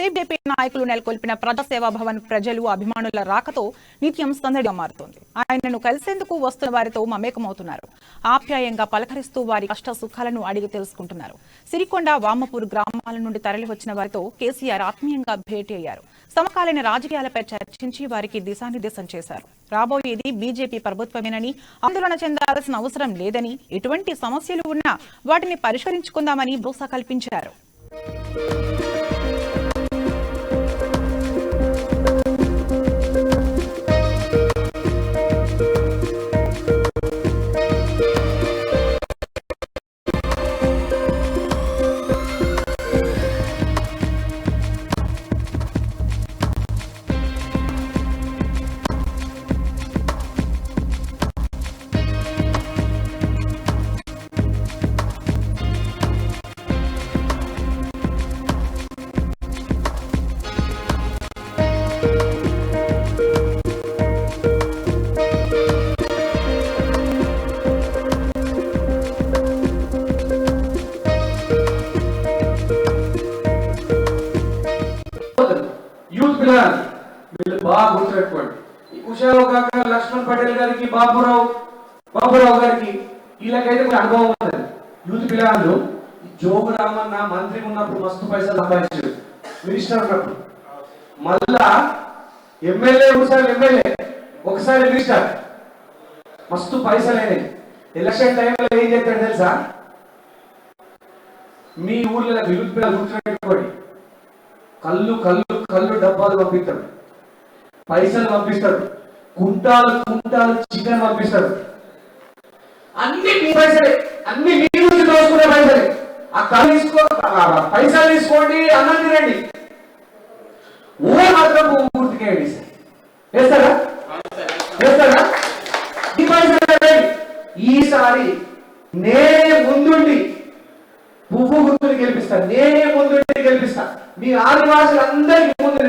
BJP నాయకులు నెలకొల్పిన ప్రజాసేవా భవన్ ప్రజలు అభిమానుల రాకతో నిత్యం సందడిగా మారుతోంది. ఆయనను కలిసేందుకు వస్తున్న వారితో మమేకమవుతున్నారు. ఆప్యాయంగా పలకరిస్తూ వారి కష్ట సుఖాలను అడిగి తెలుసుకుంటున్నారు. సిరికొండ, వామపూర్ గ్రామాల నుండి తరలి వచ్చిన వారితో కేసీఆర్ ఆత్మీయంగా భేటీ అయ్యారు. సమకాలీన రాజకీయాలపై చర్చించి వారికి దిశానిర్దేశం చేశారు. రాబోయేది బీజేపీ ప్రభుత్వమేనని, ఆందోళన చెందాల్సిన అవసరం లేదని, ఎటువంటి సమస్యలు ఉన్నా వాటిని పరిష్కరించుకుందామని భరోసా కల్పించారు. వీళ్ళు బాగా గుర్తుపెట్టుకోండి. ఉషారావు గారు, లక్ష్మణ్ పటేల్ గారికి, బాబురావు గారికి వీళ్ళకైతే అనుభవం ఉంది. యూత్ పిల్లలు జోగు రామన్న మంత్రి ఉన్నప్పుడు మస్తు పైసలు సంపాదించారు, మినిస్టర్ ఉన్నప్పుడు. మళ్ళా ఎమ్మెల్యే ఒకసారి మినిస్టర్, మస్తు పైసలు. ఎలక్షన్ టైంలో ఏం చెప్తాడు తెలుసా? మీ ఊర్లో యూత్ పిల్లలు గుర్తుపెట్టుకోండి, కళ్ళు డబ్బాలు పంపిస్తారు, పైసలు పంపిస్తారు, కుంటాలు చికెన్ పంపిస్తారు. అన్ని మీ పైసలే, అన్ని మీ నుంచి దోచుకునే పైసలే. ఆ పైసలు తీసుకోండి, అన్నం తినండి, మాత్రం పూర్తికేయండి. వేస్తారా? ఈ పైసలు ఈసారి నేనే ముందుండి పువ్వు గుర్తుని గెలిపిస్తా, మీ ఆదివాసులందరికీ ముందు